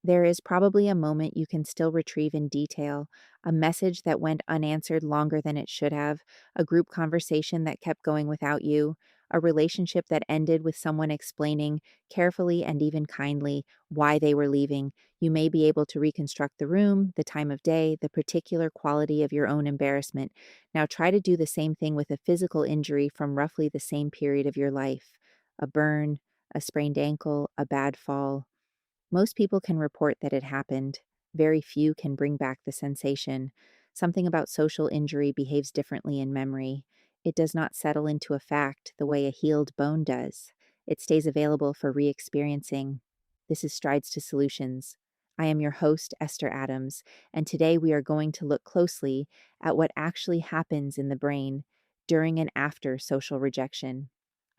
There is probably a moment you can still retrieve in detail, a message that went unanswered longer than it should have, a group conversation that kept going without you, a relationship that ended with someone explaining, carefully and even kindly, why they were leaving. You may be able to reconstruct the room, the time of day, the particular quality of your own embarrassment. Now try to do the same thing with a physical injury from roughly the same period of your life: a burn, a sprained ankle, a bad fall. Most people can report that it happened. Very few can bring back the sensation. Something about social injury behaves differently in memory. It does not settle into a fact the way a healed bone does. It stays available for re experiencing. This is Strides to Solutions. I am your host, Esther Adams, and today we are going to look closely at what actually happens in the brain during and after social rejection.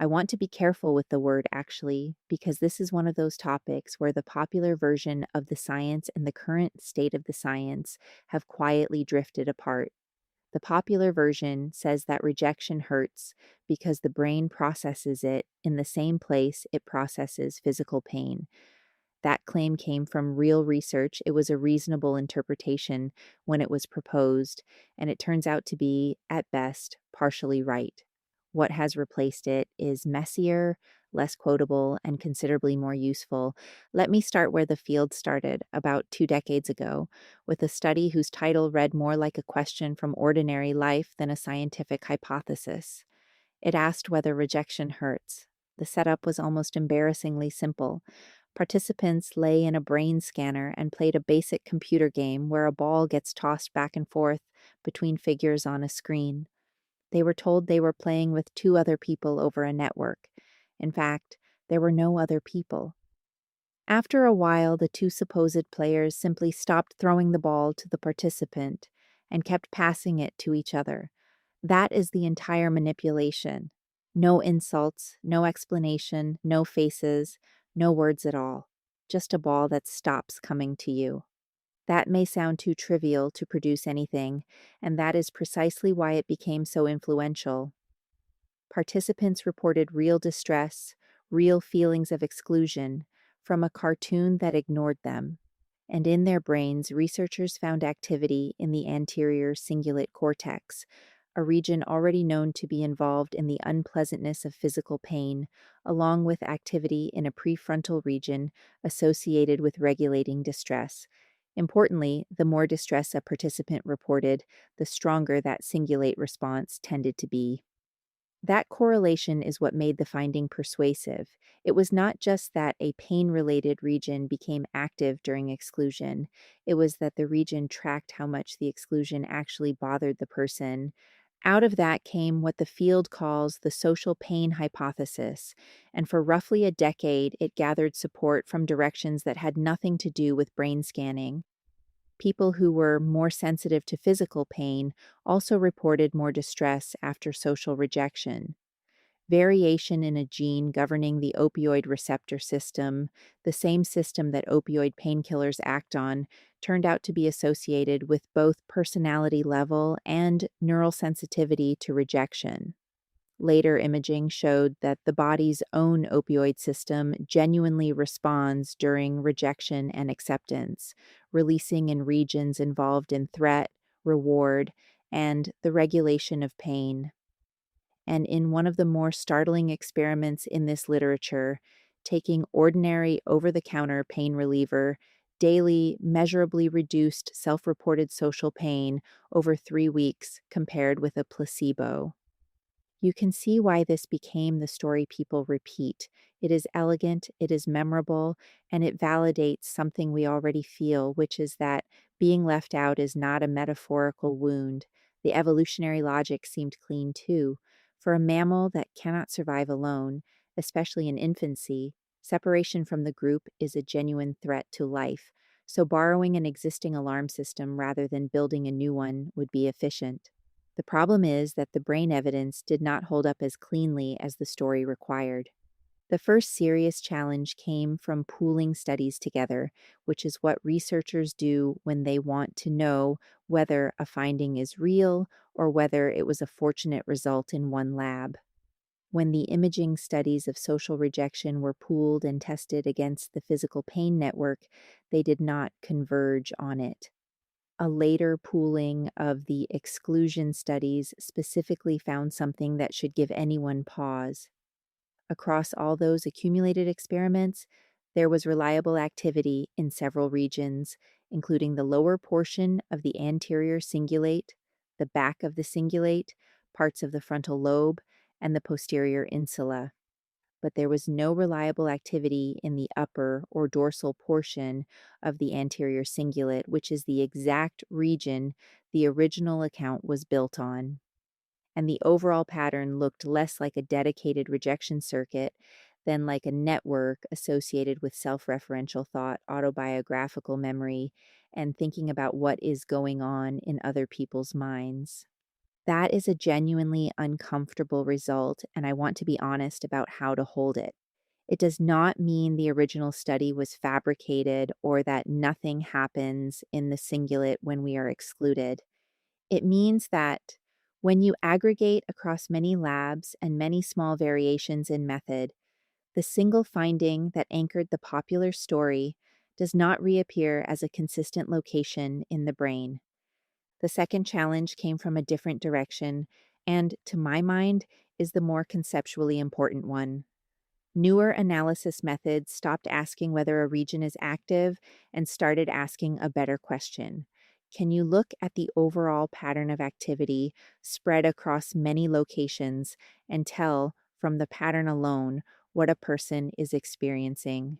I want to be careful with the word actually, because this is one of those topics where the popular version of the science and the current state of the science have quietly drifted apart. The popular version says that rejection hurts because the brain processes it in the same place it processes physical pain. That claim came from real research. It was a reasonable interpretation when it was proposed, and it turns out to be, at best, partially right. What has replaced it is messier, less quotable, and considerably more useful. Let me start where the field started, about 2 decades ago, with a study whose title read more like a question from ordinary life than a scientific hypothesis. It asked whether rejection hurts. The setup was almost embarrassingly simple. Participants lay in a brain scanner and played a basic computer game where a ball gets tossed back and forth between figures on a screen. They were told they were playing with two other people over a network. In fact, there were no other people. After a while, the two supposed players simply stopped throwing the ball to the participant and kept passing it to each other. That is the entire manipulation. No insults, no explanation, no faces, no words at all. Just a ball that stops coming to you. That may sound too trivial to produce anything, and that is precisely why it became so influential. Participants reported real distress, real feelings of exclusion, from a cartoon that ignored them. And in their brains, researchers found activity in the anterior cingulate cortex, a region already known to be involved in the unpleasantness of physical pain, along with activity in a prefrontal region associated with regulating distress. Importantly, the more distress a participant reported, the stronger that cingulate response tended to be. That correlation is what made the finding persuasive. It was not just that a pain-related region became active during exclusion. It was that the region tracked how much the exclusion actually bothered the person. Out of that came what the field calls the social pain hypothesis, and for roughly a decade it gathered support from directions that had nothing to do with brain scanning. People who were more sensitive to physical pain also reported more distress after social rejection. Variation in a gene governing the opioid receptor system, the same system that opioid painkillers act on, turned out to be associated with both personality level and neural sensitivity to rejection. Later imaging showed that the body's own opioid system genuinely responds during rejection and acceptance, releasing in regions involved in threat, reward, and the regulation of pain. And in one of the more startling experiments in this literature, taking ordinary over-the-counter pain reliever, daily measurably reduced self-reported social pain over 3 weeks compared with a placebo. You can see why this became the story people repeat. It is elegant, it is memorable, and it validates something we already feel, which is that being left out is not a metaphorical wound. The evolutionary logic seemed clean too. For a mammal that cannot survive alone, especially in infancy, separation from the group is a genuine threat to life. So borrowing an existing alarm system rather than building a new one would be efficient. The problem is that the brain evidence did not hold up as cleanly as the story required. The first serious challenge came from pooling studies together, which is what researchers do when they want to know whether a finding is real or whether it was a fortunate result in one lab. When the imaging studies of social rejection were pooled and tested against the physical pain network, they did not converge on it. A later pooling of the exclusion studies specifically found something that should give anyone pause. Across all those accumulated experiments, there was reliable activity in several regions, including the lower portion of the anterior cingulate, the back of the cingulate, parts of the frontal lobe, and the posterior insula. But there was no reliable activity in the upper or dorsal portion of the anterior cingulate, which is the exact region the original account was built on. And the overall pattern looked less like a dedicated rejection circuit than like a network associated with self referential thought, autobiographical memory, and thinking about what is going on in other people's minds. That is a genuinely uncomfortable result, and I want to be honest about how to hold it. It does not mean the original study was fabricated or that nothing happens in the cingulate when we are excluded. It means that when you aggregate across many labs and many small variations in method, the single finding that anchored the popular story does not reappear as a consistent location in the brain. The second challenge came from a different direction, and to my mind, is the more conceptually important one. Newer analysis methods stopped asking whether a region is active and started asking a better question. Can you look at the overall pattern of activity spread across many locations and tell from the pattern alone what a person is experiencing?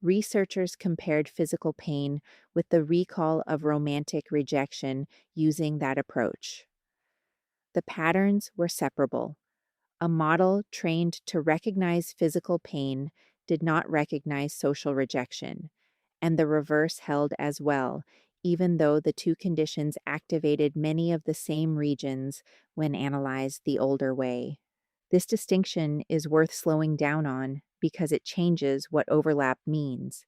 Researchers compared physical pain with the recall of romantic rejection using that approach. The patterns were separable. A model trained to recognize physical pain did not recognize social rejection, and the reverse held as well, even though the two conditions activated many of the same regions when analyzed the older way. This distinction is worth slowing down on because it changes what overlap means.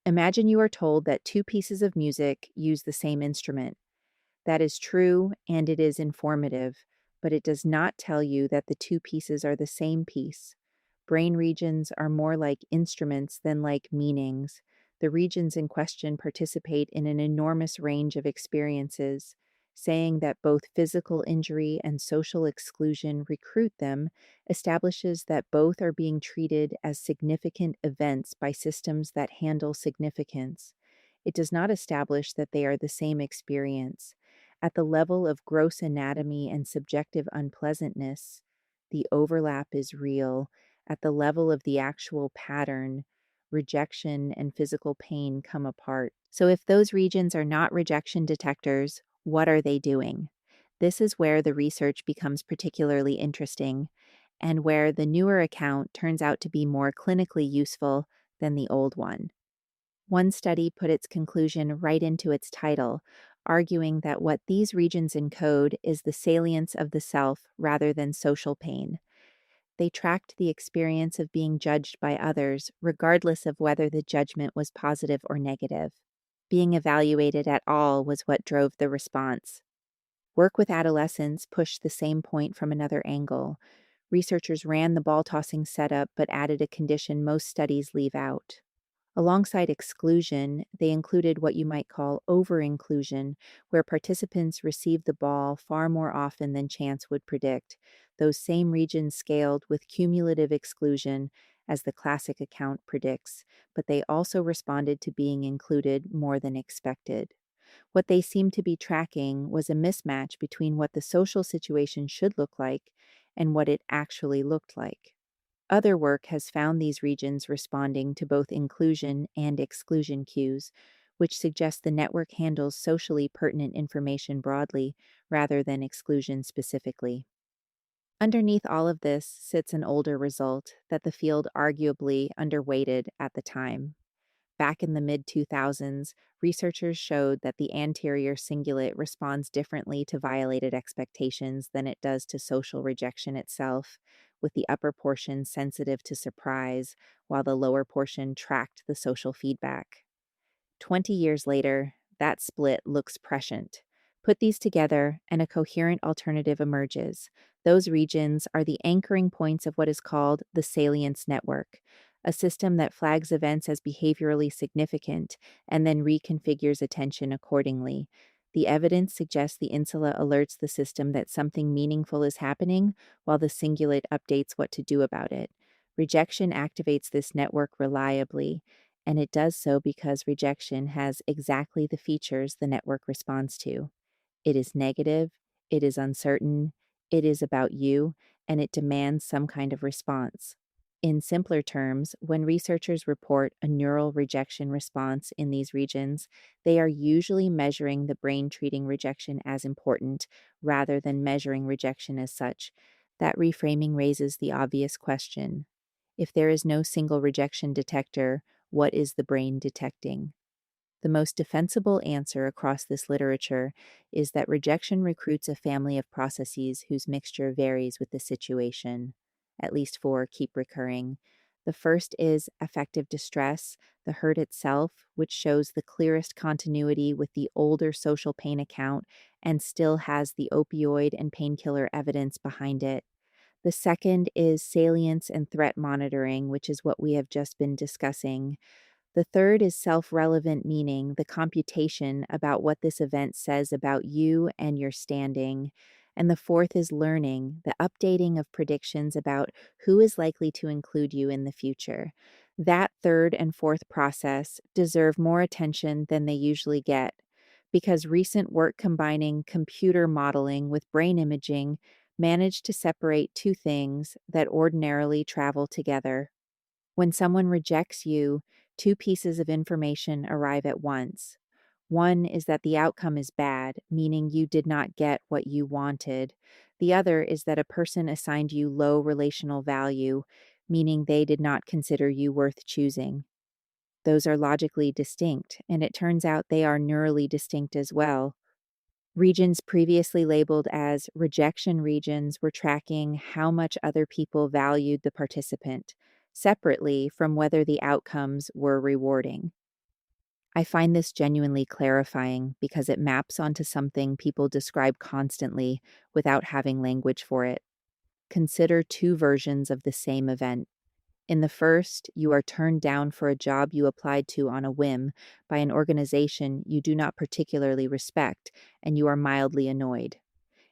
Imagine you are told that two pieces of music use the same instrument. That is true and it is informative, but it does not tell you that the two pieces are the same piece. Brain regions are more like instruments than like meanings. The regions in question participate in an enormous range of experiences. Saying that both physical injury and social exclusion recruit them establishes that both are being treated as significant events by systems that handle significance. It does not establish that they are the same experience. At the level of gross anatomy and subjective unpleasantness, the overlap is real. At the level of the actual pattern, rejection and physical pain come apart. So, if those regions are not rejection detectors, what are they doing? This is where the research becomes particularly interesting, and where the newer account turns out to be more clinically useful than the old one. One study put its conclusion right into its title, arguing that what these regions encode is the salience of the self rather than social pain. They tracked the experience of being judged by others, regardless of whether the judgment was positive or negative. Being evaluated at all was what drove the response. Work with adolescents pushed the same point from another angle. Researchers ran the ball tossing setup but added a condition most studies leave out. Alongside exclusion, they included what you might call over-inclusion, where participants received the ball far more often than chance would predict. Those same regions scaled with cumulative exclusion, as the classic account predicts, but they also responded to being included more than expected. What they seemed to be tracking was a mismatch between what the social situation should look like and what it actually looked like. Other work has found these regions responding to both inclusion and exclusion cues, which suggests the network handles socially pertinent information broadly rather than exclusion specifically. Underneath all of this sits an older result that the field arguably underweighted at the time. Back in the mid 2000s, researchers showed that the anterior cingulate responds differently to violated expectations than it does to social rejection itself, with the upper portion sensitive to surprise, while the lower portion tracked the social feedback. 20 years later, that split looks prescient. Put these together, and a coherent alternative emerges. Those regions are the anchoring points of what is called the salience network, a system that flags events as behaviorally significant and then reconfigures attention accordingly. The evidence suggests the insula alerts the system that something meaningful is happening, while the cingulate updates what to do about it. Rejection activates this network reliably, and it does so because rejection has exactly the features the network responds to. It is negative, it is uncertain, it is about you, and it demands some kind of response. In simpler terms, when researchers report a neural rejection response in these regions, they are usually measuring the brain treating rejection as important rather than measuring rejection as such. That reframing raises the obvious question: if there is no single rejection detector, what is the brain detecting? The most defensible answer across this literature is that rejection recruits a family of processes whose mixture varies with the situation. At least four keep recurring. The first is affective distress, the hurt itself, which shows the clearest continuity with the older social pain account and still has the opioid and painkiller evidence behind it. The second is salience and threat monitoring, which is what we have just been discussing. The third is self relevant meaning, the computation about what this event says about you and your standing. And the fourth is learning, the updating of predictions about who is likely to include you in the future. That third and fourth process deserve more attention than they usually get, because recent work combining computer modeling with brain imaging managed to separate two things that ordinarily travel together. When someone rejects you, two pieces of information arrive at once. One is that the outcome is bad, meaning you did not get what you wanted. The other is that a person assigned you low relational value, meaning they did not consider you worth choosing. Those are logically distinct, and it turns out they are neurally distinct as well. Regions previously labeled as rejection regions were tracking how much other people valued the participant, separately from whether the outcomes were rewarding. I find this genuinely clarifying because it maps onto something people describe constantly without having language for it. Consider two versions of the same event. In the first, you are turned down for a job you applied to on a whim by an organization you do not particularly respect, and you are mildly annoyed.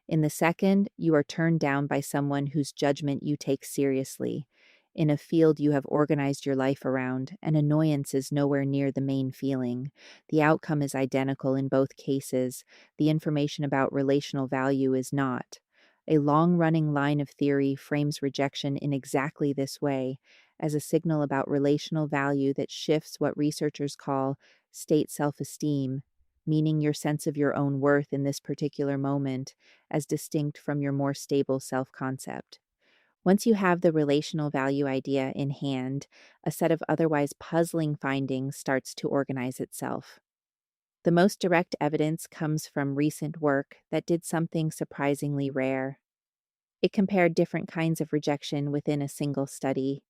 In the second, you are turned down by someone whose judgment you take seriously. In a field you have organized your life around, and annoyance is nowhere near the main feeling. The outcome is identical in both cases. The information about relational value is not. A long running line of theory frames rejection in exactly this way, as a signal about relational value that shifts what researchers call state self esteem, meaning your sense of your own worth in this particular moment, as distinct from your more stable self concept. Once you have the relational value idea in hand, a set of otherwise puzzling findings starts to organize itself. The most direct evidence comes from recent work that did something surprisingly rare. It compared different kinds of rejection within a single study.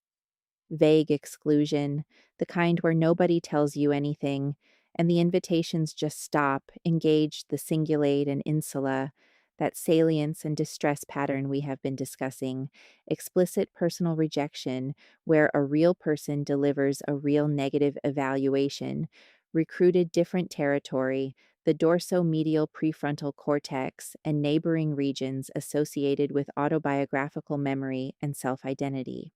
Vague exclusion, the kind where nobody tells you anything, and the invitations just stop, engage the cingulate and insula, that salience and distress pattern we have been discussing, explicit personal rejection, where a real person delivers a real negative evaluation, recruited different territory, the dorsomedial prefrontal cortex, and neighboring regions associated with autobiographical memory and self identity.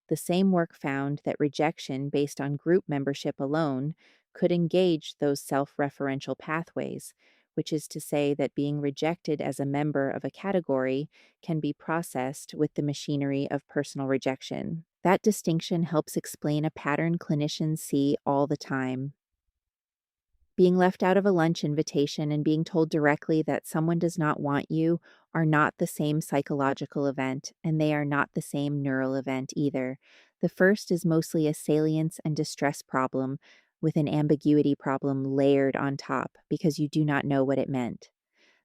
The same work found that rejection based on group membership alone could engage those self referential pathways, which is to say that being rejected as a member of a category can be processed with the machinery of personal rejection. That distinction helps explain a pattern clinicians see all the time. Being left out of a lunch invitation and being told directly that someone does not want you are not the same psychological event, and they are not the same neural event either. The first is mostly a salience and distress problem, with an ambiguity problem layered on top because you do not know what it meant.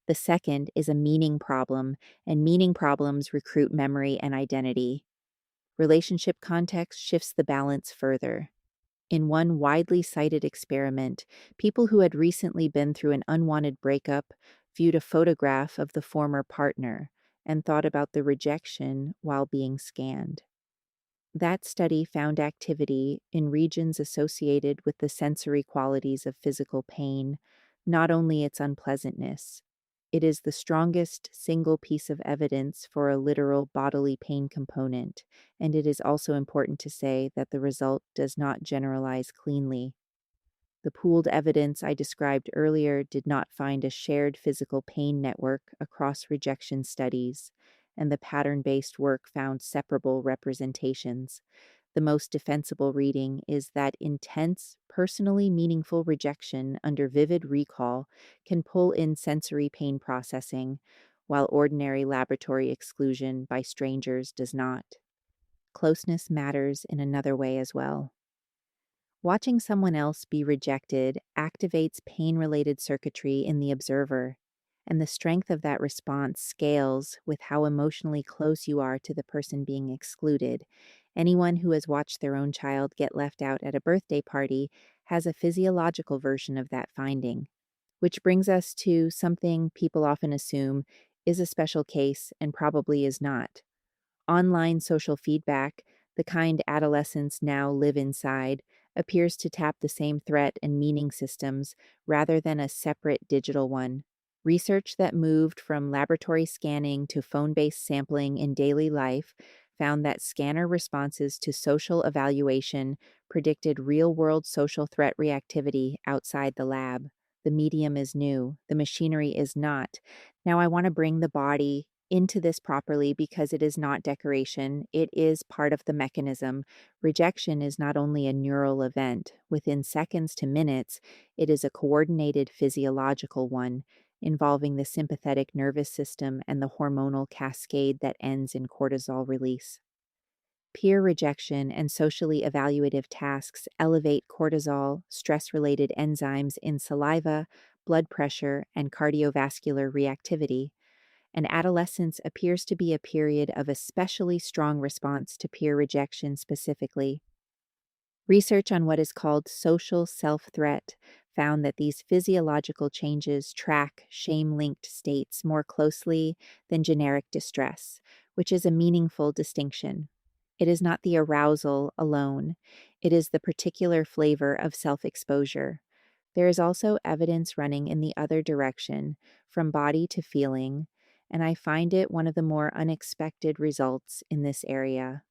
The second is a meaning problem, and meaning problems recruit memory and identity. Relationship context shifts the balance further. In one widely cited experiment, people who had recently been through an unwanted breakup viewed a photograph of the former partner. and thought about the rejection while being scanned. That study found activity in regions associated with the sensory qualities of physical pain, not only its unpleasantness. It is the strongest single piece of evidence for a literal bodily pain component, and it is also important to say that the result does not generalize cleanly. The pooled evidence I described earlier did not find a shared physical pain network across rejection studies, and the pattern based work found separable representations. The most defensible reading is that intense, personally meaningful rejection under vivid recall can pull in sensory pain processing, while ordinary laboratory exclusion by strangers does not. Closeness matters in another way as well. Watching someone else be rejected activates pain related circuitry in the observer, and the strength of that response scales with how emotionally close you are to the person being excluded. Anyone who has watched their own child get left out at a birthday party has a physiological version of that finding. Which brings us to something people often assume is a special case and probably is not. Online social feedback, the kind adolescents now live inside, appears to tap the same threat and meaning systems rather than a separate digital one. Research that moved from laboratory scanning to phone based sampling in daily life found that scanner responses to social evaluation predicted real world social threat reactivity outside the lab. The medium is new, the machinery is not. Now, I want to bring the body into this properly because it is not decoration, it is part of the mechanism. Rejection is not only a neural event, within seconds to minutes, it is a coordinated physiological one involving the sympathetic nervous system and the hormonal cascade that ends in cortisol release. Peer rejection and socially evaluative tasks elevate cortisol, stress related enzymes in saliva, blood pressure, and cardiovascular reactivity, and adolescence appears to be a period of especially strong response to peer rejection specifically. Research on what is called social self threat found that these physiological changes track shame linked states more closely than generic distress, which is a meaningful distinction. It is not the arousal alone, it is the particular flavor of self exposure. There is also evidence running in the other direction, from body to feeling, and I find it one of the more unexpected results in this area.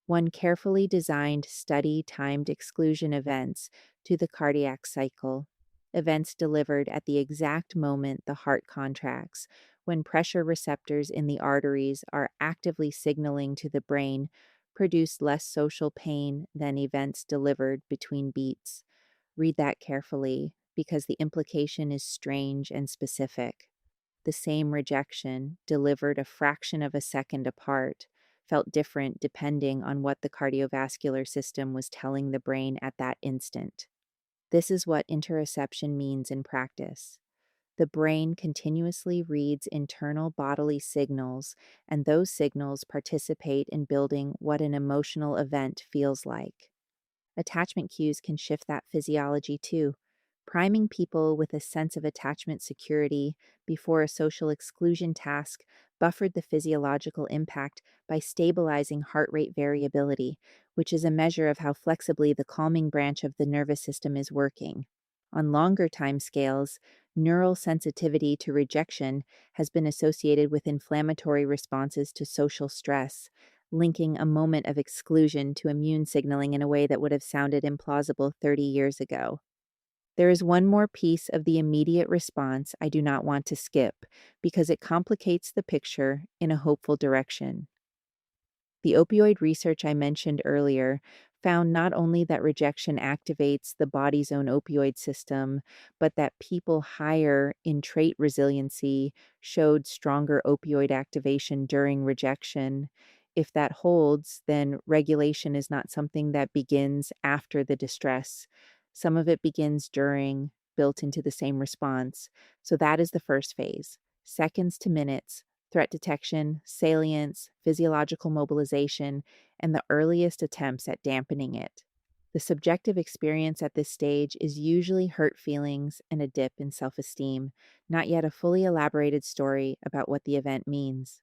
One carefully designed study timed exclusion events to the cardiac cycle, events delivered at the exact moment the heart contracts, when pressure receptors in the arteries are actively signaling to the brain, produce less social pain than events delivered between beats. Read that carefully because the implication is strange and specific. The same rejection, delivered a fraction of a second apart, felt different depending on what the cardiovascular system was telling the brain at that instant. This is what interoception means in practice. The brain continuously reads internal bodily signals, and those signals participate in building what an emotional event feels like. Attachment cues can shift that physiology too, priming people with a sense of attachment security before a social exclusion task buffered the physiological impact by stabilizing heart rate variability, which is a measure of how flexibly the calming branch of the nervous system is working. On longer time scales, neural sensitivity to rejection has been associated with inflammatory responses to social stress, linking a moment of exclusion to immune signaling in a way that would have sounded implausible 30 years ago. There is one more piece of the immediate response I do not want to skip because it complicates the picture in a hopeful direction. The opioid research I mentioned earlier found not only that rejection activates the body's own opioid system, but that people higher in trait resiliency showed stronger opioid activation during rejection. If that holds, then regulation is not something that begins after the distress. Some of it begins during, built into the same response. So that is the first phase, seconds to minutes, threat detection, salience, physiological mobilization, and the earliest attempts at dampening it. The subjective experience at this stage is usually hurt feelings and a dip in self esteem, not yet a fully elaborated story about what the event means.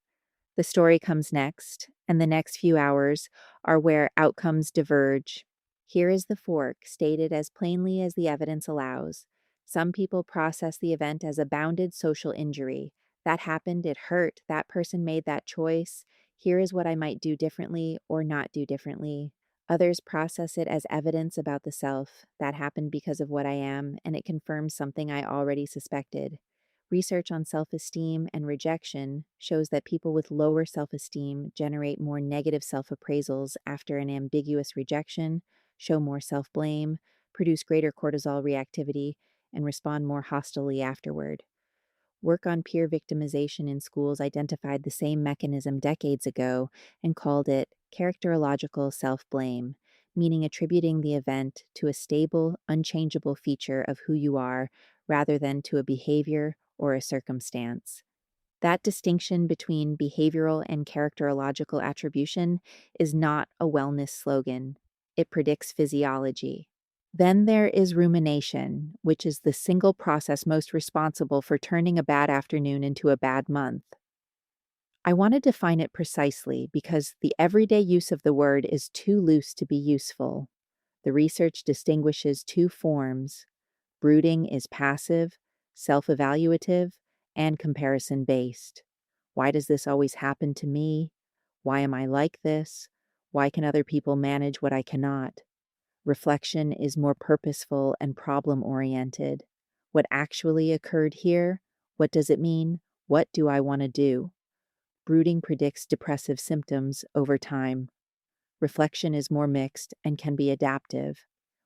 The story comes next, and the next few hours are where outcomes diverge. Here is the fork, stated as plainly as the evidence allows. Some people process the event as a bounded social injury. That happened, it hurt, that person made that choice. Here is what I might do differently or not do differently. Others process it as evidence about the self. That happened because of what I am, and it confirms something I already suspected. Research on self esteem and rejection shows that people with lower self esteem generate more negative self appraisals after an ambiguous rejection, show more self blame, produce greater cortisol reactivity, and respond more hostilely afterward. Work on peer victimization in schools identified the same mechanism decades ago and called it characterological self blame, meaning attributing the event to a stable, unchangeable feature of who you are rather than to a behavior or a circumstance. That distinction between behavioral and characterological attribution is not a wellness slogan. It predicts physiology. Then there is rumination, which is the single process most responsible for turning a bad afternoon into a bad month. I want to define it precisely because the everyday use of the word is too loose to be useful. The research distinguishes two forms. Brooding is passive, self-evaluative, and comparison-based. Why does this always happen to me? Why am I like this? Why can other people manage what I cannot? Reflection is more purposeful and problem-oriented. What actually occurred here? What does it mean? What do I want to do? Brooding predicts depressive symptoms over time. Reflection is more mixed and can be adaptive.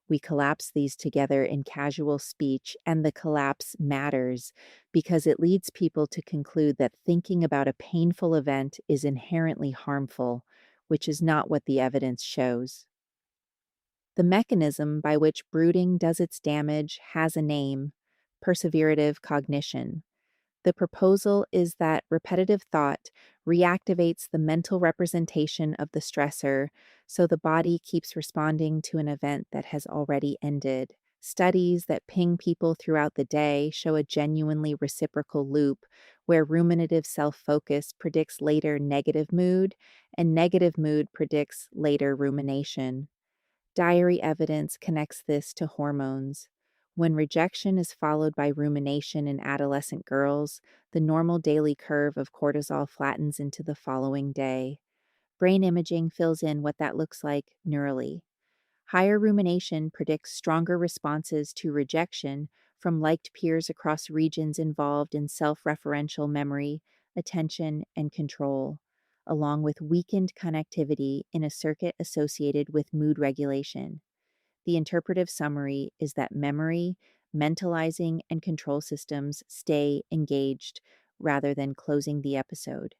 We collapse these together in casual speech, and the collapse matters because it leads people to conclude that thinking about a painful event is inherently harmful, which is not what the evidence shows. The mechanism by which brooding does its damage has a name: perseverative cognition. The proposal is that repetitive thought reactivates the mental representation of the stressor, so the body keeps responding to an event that has already ended. Studies that ping people throughout the day show a genuinely reciprocal loop where ruminative self focus predicts later negative mood, and negative mood predicts later rumination. Diary evidence connects this to hormones. When rejection is followed by rumination in adolescent girls, the normal daily curve of cortisol flattens into the following day. Brain imaging fills in what that looks like neurally. Higher rumination predicts stronger responses to rejection from liked peers across regions involved in self-referential memory, attention, and control, along with weakened connectivity in a circuit associated with mood regulation. The interpretive summary is that memory, mentalizing, and control systems stay engaged rather than closing the episode.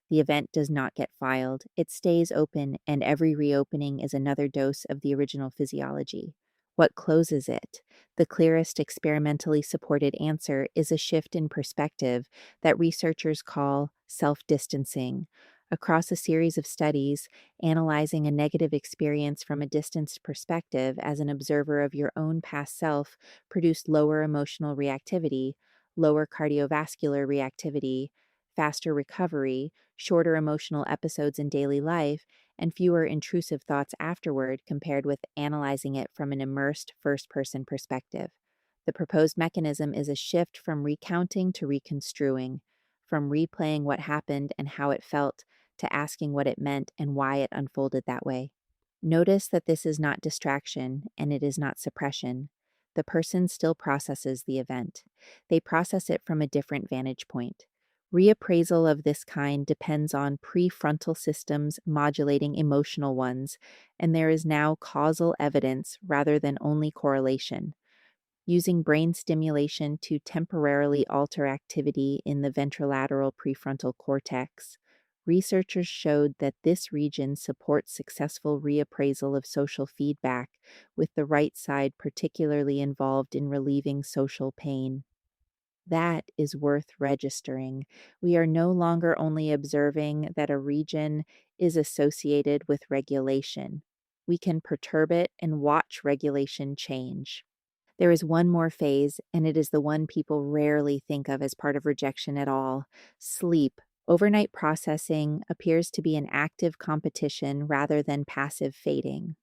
The event does not get filed, it stays open, and every reopening is another dose of the original physiology. What closes it? The clearest experimentally supported answer is a shift in perspective that researchers call self-distancing. Across a series of studies, analyzing a negative experience from a distanced perspective as an observer of your own past self produced lower emotional reactivity, lower cardiovascular reactivity, faster recovery, shorter emotional episodes in daily life, and fewer intrusive thoughts afterward compared with analyzing it from an immersed first-person perspective. The proposed mechanism is a shift from recounting to reconstruing, from replaying what happened and how it felt to asking what it meant and why it unfolded that way. Notice that this is not distraction and it is not suppression. The person still processes the event. They process it from a different vantage point. Reappraisal of this kind depends on prefrontal systems modulating emotional ones, and there is now causal evidence rather than only correlation. Using brain stimulation to temporarily alter activity in the ventrolateral prefrontal cortex, researchers showed that this region supports successful reappraisal of social feedback, with the right side particularly involved in relieving social pain. That is worth registering. We are no longer only observing that a region is associated with regulation. We can perturb it and watch regulation change. There is one more phase, and it is the one people rarely think of as part of rejection at all: sleep. Overnight processing appears to be an active competition rather than passive fading.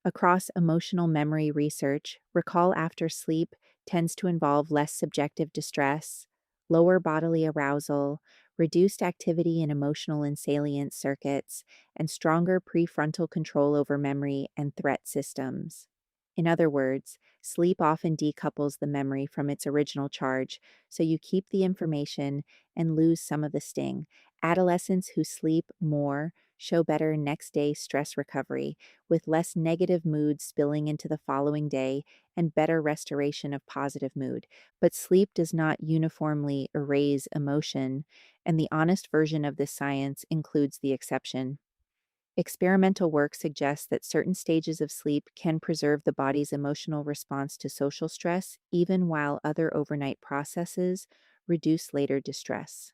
Across emotional memory research, recall after sleep tends to involve less subjective distress, lower bodily arousal, reduced activity in emotional and salient circuits, and stronger prefrontal control over memory and threat systems. In other words, sleep often decouples the memory from its original charge, so you keep the information and lose some of the sting. Adolescents who sleep more show better next day stress recovery, with less negative mood spilling into the following day and better restoration of positive mood. But sleep does not uniformly erase emotion, and the honest version of this science includes the exception. Experimental work suggests that certain stages of sleep can preserve the body's emotional response to social stress, even while other overnight processes reduce later distress.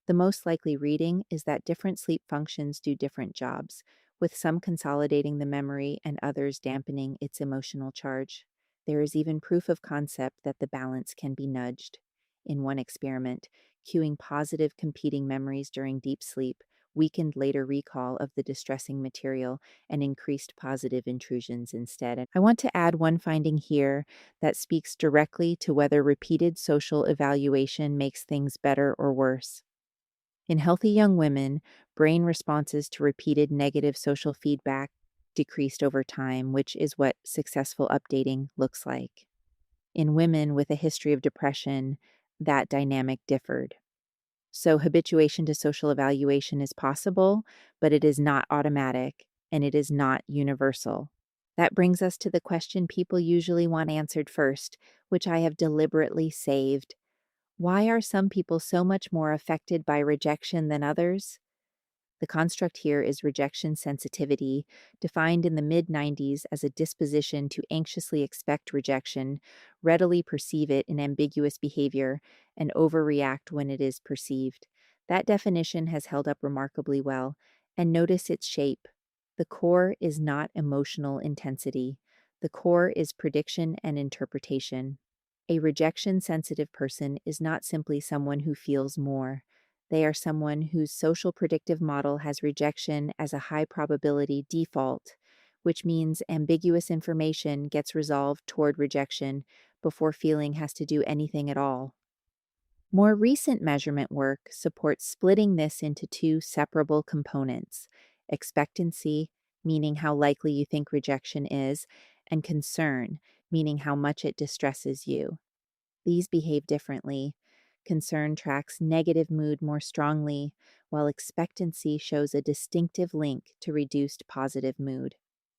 The most likely reading is that different sleep functions do different jobs, with some consolidating the memory and others dampening its emotional charge. There is even proof of concept that the balance can be nudged. In one experiment, cueing positive competing memories during deep sleep weakened later recall of the distressing material and increased positive intrusions instead. And I want to add one finding here that speaks directly to whether repeated social evaluation makes things better or worse. In healthy young women, brain responses to repeated negative social feedback decreased over time, which is what successful updating looks like. In women with a history of depression, that dynamic differed. So, habituation to social evaluation is possible, but it is not automatic and it is not universal. That brings us to the question people usually want answered first, which I have deliberately saved. Why are some people so much more affected by rejection than others? The construct here is rejection sensitivity, defined in the mid 90s as a disposition to anxiously expect rejection, readily perceive it in ambiguous behavior, and overreact when it is perceived. That definition has held up remarkably well, and notice its shape. The core is not emotional intensity, the core is prediction and interpretation. A rejection sensitive person is not simply someone who feels more. They are someone whose social predictive model has rejection as a high probability default, which means ambiguous information gets resolved toward rejection before feeling has to do anything at all. More recent measurement work supports splitting this into two separable components: expectancy, meaning how likely you think rejection is, and concern, meaning how much it distresses you. These behave differently. Concern tracks negative mood more strongly, while expectancy shows a distinctive link to reduced positive mood.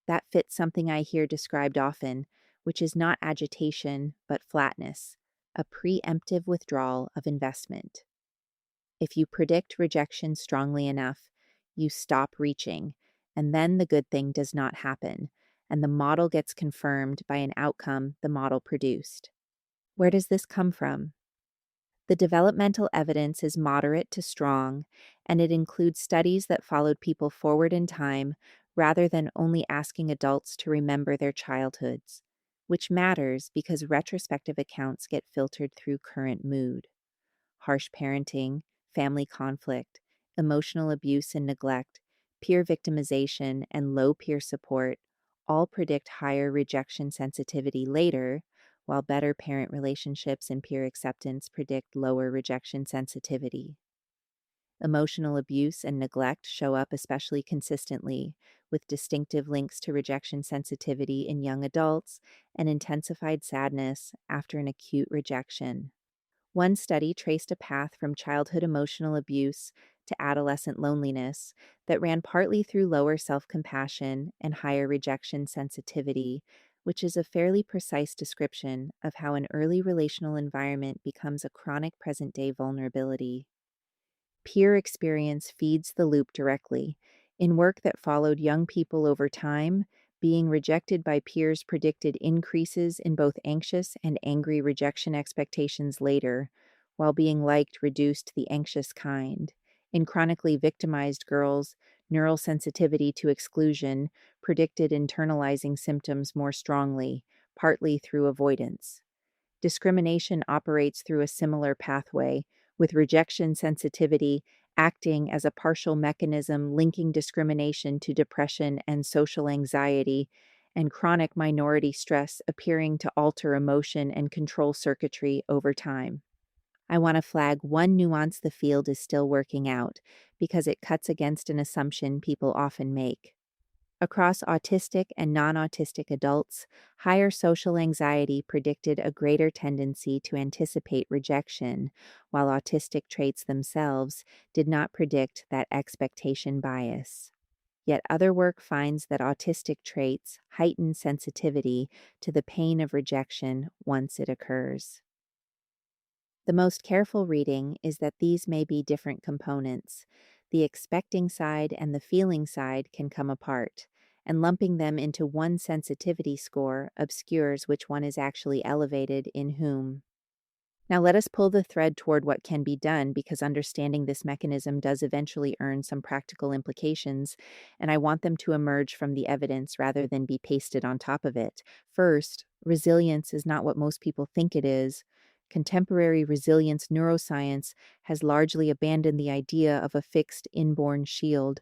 That fits something I hear described often, which is not agitation, but flatness, a preemptive withdrawal of investment. If you predict rejection strongly enough, you stop reaching, and then the good thing does not happen, and the model gets confirmed by an outcome the model produced. Where does this come from? The developmental evidence is moderate to strong, and it includes studies that followed people forward in time rather than only asking adults to remember their childhoods, which matters because retrospective accounts get filtered through current mood. Harsh parenting, family conflict, emotional abuse and neglect, peer victimization, and low peer support all predict higher rejection sensitivity later, while better parent relationships and peer acceptance predict lower rejection sensitivity. Emotional abuse and neglect show up especially consistently, with distinctive links to rejection sensitivity in young adults and intensified sadness after an acute rejection. One study traced a path from childhood emotional abuse to adolescent loneliness that ran partly through lower self compassion and higher rejection sensitivity, which is a fairly precise description of how an early relational environment becomes a chronic present day vulnerability. Peer experience feeds the loop directly. In work that followed young people over time, being rejected by peers predicted increases in both anxious and angry rejection expectations later, while being liked reduced the anxious kind. In chronically victimized girls, neural sensitivity to exclusion predicted internalizing symptoms more strongly, partly through avoidance. Discrimination operates through a similar pathway, with rejection sensitivity acting as a partial mechanism linking discrimination to depression and social anxiety, and chronic minority stress appearing to alter emotion and control circuitry over time. I want to flag one nuance the field is still working out because it cuts against an assumption people often make. Across autistic and non autistic adults, higher social anxiety predicted a greater tendency to anticipate rejection, while autistic traits themselves did not predict that expectation bias. Yet other work finds that autistic traits heighten sensitivity to the pain of rejection once it occurs. The most careful reading is that these may be different components. The expecting side and the feeling side can come apart, and lumping them into one sensitivity score obscures which one is actually elevated in whom. Now let us pull the thread toward what can be done because understanding this mechanism does eventually earn some practical implications, and I want them to emerge from the evidence rather than be pasted on top of it. First, resilience is not what most people think it is. Contemporary resilience neuroscience has largely abandoned the idea of a fixed inborn shield.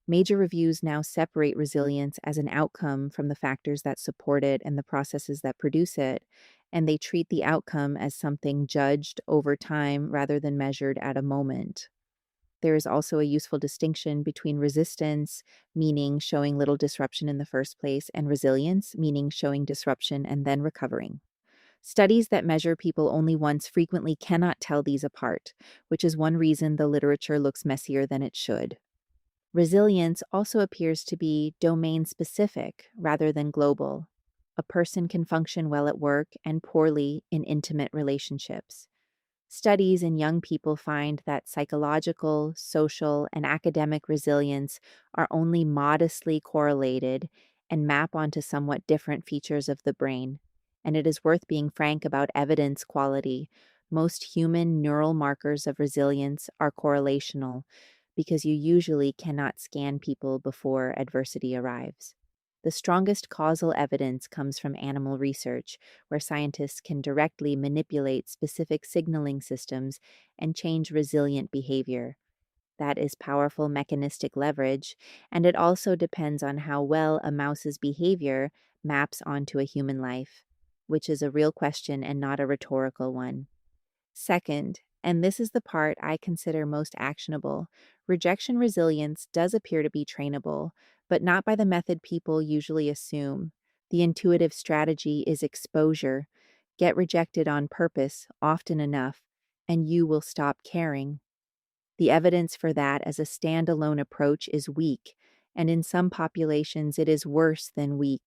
Major reviews now separate resilience as an outcome from the factors that support it and the processes that produce it, and they treat the outcome as something judged over time rather than measured at a moment. There is also a useful distinction between resistance, meaning showing little disruption in the first place, and resilience, meaning showing disruption and then recovering. Studies that measure people only once frequently cannot tell these apart, which is one reason the literature looks messier than it should. Resilience also appears to be domain specific rather than global. A person can function well at work and poorly in intimate relationships. Studies in young people find that psychological, social, and academic resilience are only modestly correlated and map onto somewhat different features of the brain. And it is worth being frank about evidence quality. Most human neural markers of resilience are correlational because you usually cannot scan people before adversity arrives. The strongest causal evidence comes from animal research, where scientists can directly manipulate specific signaling systems and change resilient behavior. That is powerful mechanistic leverage, and it also depends on how well a mouse's behavior maps onto a human life, which is a real question and not a rhetorical one. Second, and this is the part I consider most actionable, rejection resilience does appear to be trainable, but not by the method people usually assume. The intuitive strategy is exposure. Get rejected on purpose often enough, and you will stop caring. The evidence for that as a standalone approach is weak, and in some populations it is worse than weak.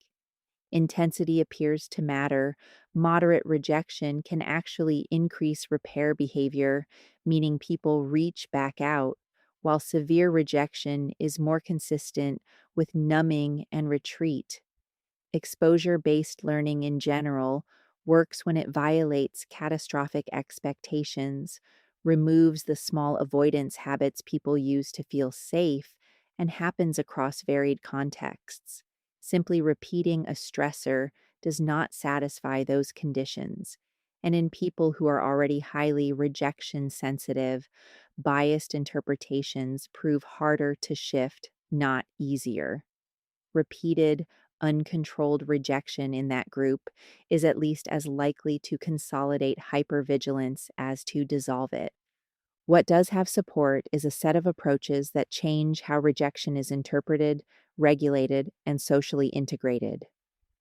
Intensity appears to matter. Moderate rejection can actually increase repair behavior, meaning people reach back out, while severe rejection is more consistent with numbing and retreat. Exposure-based learning in general works when it violates catastrophic expectations, removes the small avoidance habits people use to feel safe, and happens across varied contexts. Simply repeating a stressor does not satisfy those conditions. And in people who are already highly rejection sensitive, biased interpretations prove harder to shift, not easier. Repeated, uncontrolled rejection in that group is at least as likely to consolidate hypervigilance as to dissolve it. What does have support is a set of approaches that change how rejection is interpreted, regulated, and socially integrated.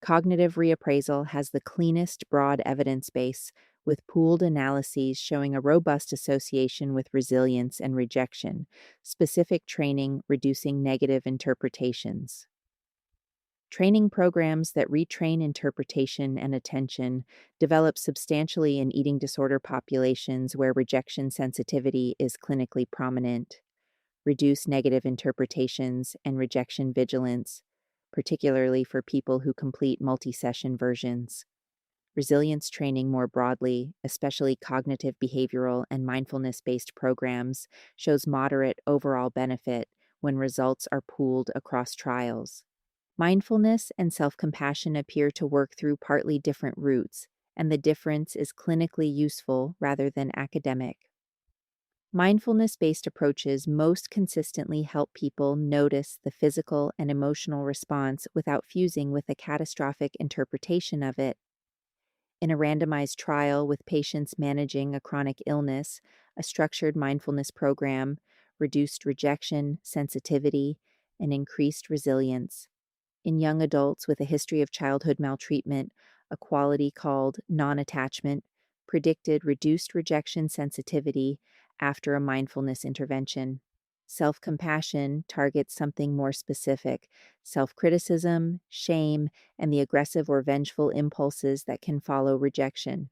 Cognitive reappraisal has the cleanest broad evidence base, with pooled analyses showing a robust association with resilience and rejection, specific training reducing negative interpretations. Training programs that retrain interpretation and attention develop substantially in eating disorder populations where rejection sensitivity is clinically prominent, reduce negative interpretations and rejection vigilance, particularly for people who complete multi-session versions. Resilience training more broadly, especially cognitive behavioral and mindfulness-based programs, shows moderate overall benefit when results are pooled across trials. Mindfulness and self-compassion appear to work through partly different routes, and the difference is clinically useful rather than academic. Mindfulness-based approaches most consistently help people notice the physical and emotional response without fusing with a catastrophic interpretation of it. In a randomized trial with patients managing a chronic illness, a structured mindfulness program reduced rejection, sensitivity, and increased resilience. In young adults with a history of childhood maltreatment, a quality called non attachment predicted reduced rejection sensitivity after a mindfulness intervention. Self compassion targets something more specific: self criticism, shame, and the aggressive or vengeful impulses that can follow rejection.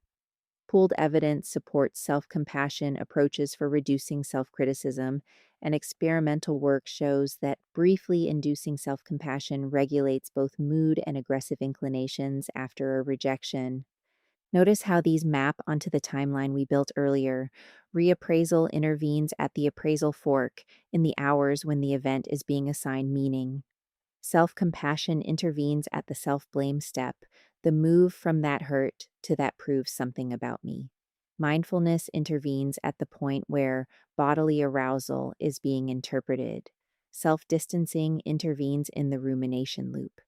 Pooled evidence supports self compassion approaches for reducing self criticism, and experimental work shows that briefly inducing self compassion regulates both mood and aggressive inclinations after a rejection. Notice how these map onto the timeline we built earlier. Reappraisal intervenes at the appraisal fork, in the hours when the event is being assigned meaning. Self compassion intervenes at the self blame step, the move from that hurt to that proves something about me. Mindfulness intervenes at the point where bodily arousal is being interpreted. Self distancing intervenes in the rumination loop.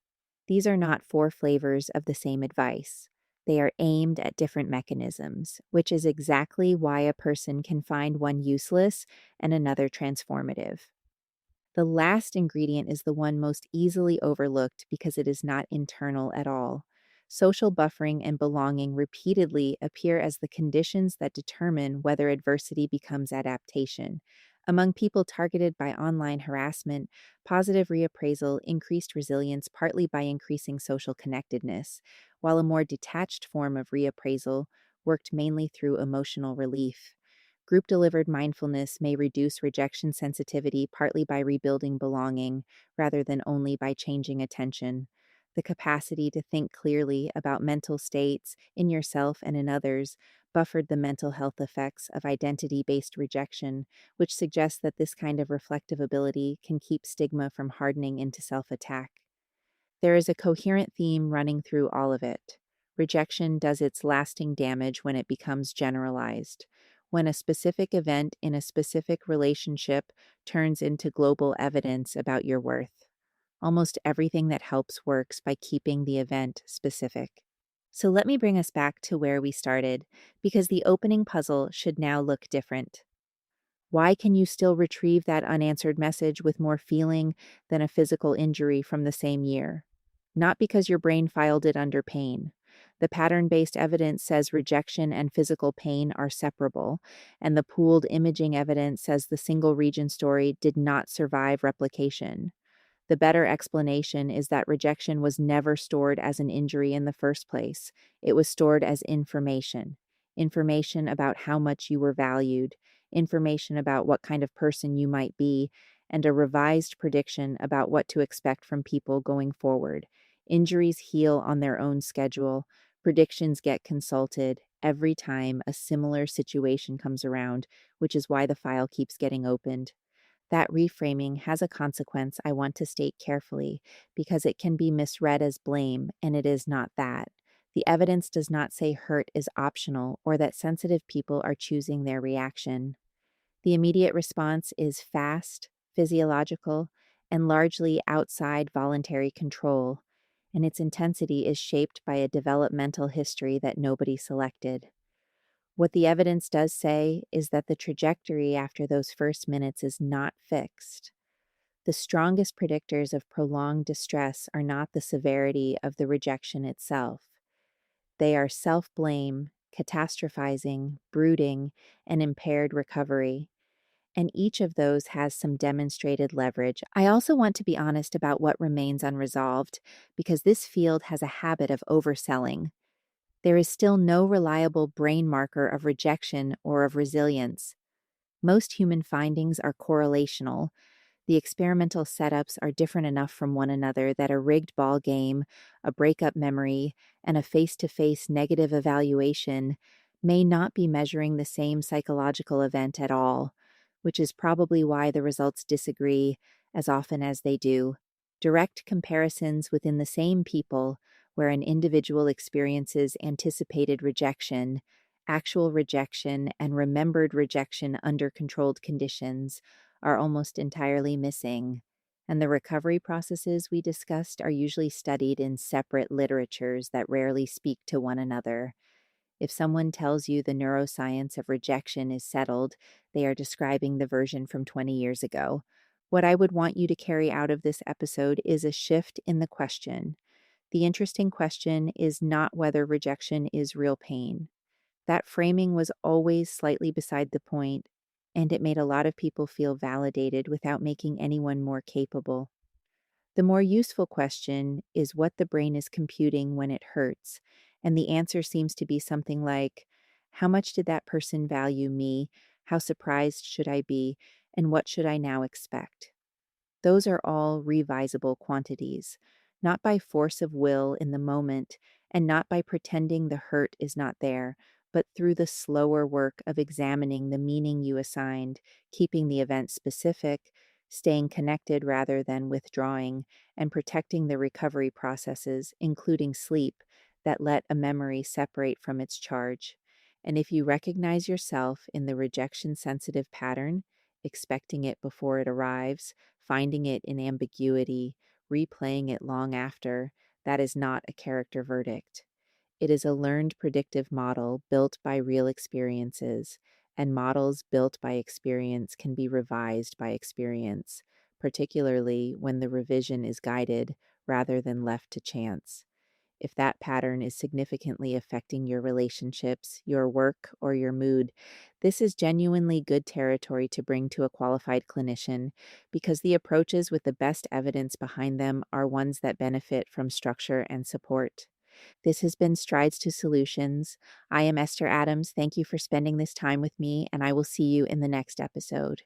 These are not four flavors of the same advice. They are aimed at different mechanisms, which is exactly why a person can find one useless and another transformative. The last ingredient is the one most easily overlooked because it is not internal at all. Social buffering and belonging repeatedly appear as the conditions that determine whether adversity becomes adaptation. Among people targeted by online harassment, positive reappraisal increased resilience partly by increasing social connectedness, while a more detached form of reappraisal worked mainly through emotional relief. Group delivered mindfulness may reduce rejection sensitivity partly by rebuilding belonging rather than only by changing attention. The capacity to think clearly about mental states in yourself and in others buffered the mental health effects of identity based rejection, which suggests that this kind of reflective ability can keep stigma from hardening into self attack. There is a coherent theme running through all of it. Rejection does its lasting damage when it becomes generalized. When a specific event in a specific relationship turns into global evidence about your worth. Almost everything that helps works by keeping the event specific. So let me bring us back to where we started, because the opening puzzle should now look different. Why can you still retrieve that unanswered message with more feeling than a physical injury from the same year? Not because your brain filed it under pain. The pattern-based evidence says rejection and physical pain are separable, and the pooled imaging evidence says the single region story did not survive replication. The better explanation is that rejection was never stored as an injury in the first place. It was stored as information. Information about how much you were valued, information about what kind of person you might be, and a revised prediction about what to expect from people going forward. Injuries heal on their own schedule. Predictions get consulted every time a similar situation comes around, which is why the file keeps getting opened. That reframing has a consequence I want to state carefully because it can be misread as blame, and it is not that. The evidence does not say hurt is optional or that sensitive people are choosing their reaction. The immediate response is fast, physiological, and largely outside voluntary control, and its intensity is shaped by a developmental history that nobody selected. What the evidence does say is that the trajectory after those first minutes is not fixed. The strongest predictors of prolonged distress are not the severity of the rejection itself. They are self blame, catastrophizing, brooding, and impaired recovery. And each of those has some demonstrated leverage. I also want to be honest about what remains unresolved, because this field has a habit of overselling. There is still no reliable brain marker of rejection or of resilience. Most human findings are correlational. The experimental setups are different enough from one another that a rigged ball game, a breakup memory, and a face-to-face negative evaluation may not be measuring the same psychological event at all, which is probably why the results disagree as often as they do. Direct comparisons within the same people, where an individual experiences anticipated rejection, Actual rejection and remembered rejection under controlled conditions are almost entirely missing, and the recovery processes we discussed are usually studied in separate literatures that rarely speak to one another. If someone tells you the neuroscience of rejection is settled, they are describing the version from 20 years ago. What I would want you to carry out of this episode is a shift in the question. The interesting question is not whether rejection is real pain. That framing was always slightly beside the point, and it made a lot of people feel validated without making anyone more capable. The more useful question is what the brain is computing when it hurts, and the answer seems to be something like, how much did that person value me? How surprised should I be? And what should I now expect? Those are all revisable quantities, not by force of will in the moment, and not by pretending the hurt is not there, but through the slower work of examining the meaning you assigned, keeping the event specific, staying connected rather than withdrawing, and protecting the recovery processes, including sleep, that let a memory separate from its charge. And if you recognize yourself in the rejection sensitive pattern, expecting it before it arrives, finding it in ambiguity, replaying it long after, that is not a character verdict. It is a learned predictive model built by real experiences, and models built by experience can be revised by experience, particularly when the revision is guided rather than left to chance. If that pattern is significantly affecting your relationships, your work, or your mood, this is genuinely good territory to bring to a qualified clinician because the approaches with the best evidence behind them are ones that benefit from structure and support. This has been Strides to Solutions. I am Esther Adams. Thank you for spending this time with me, and I will see you in the next episode.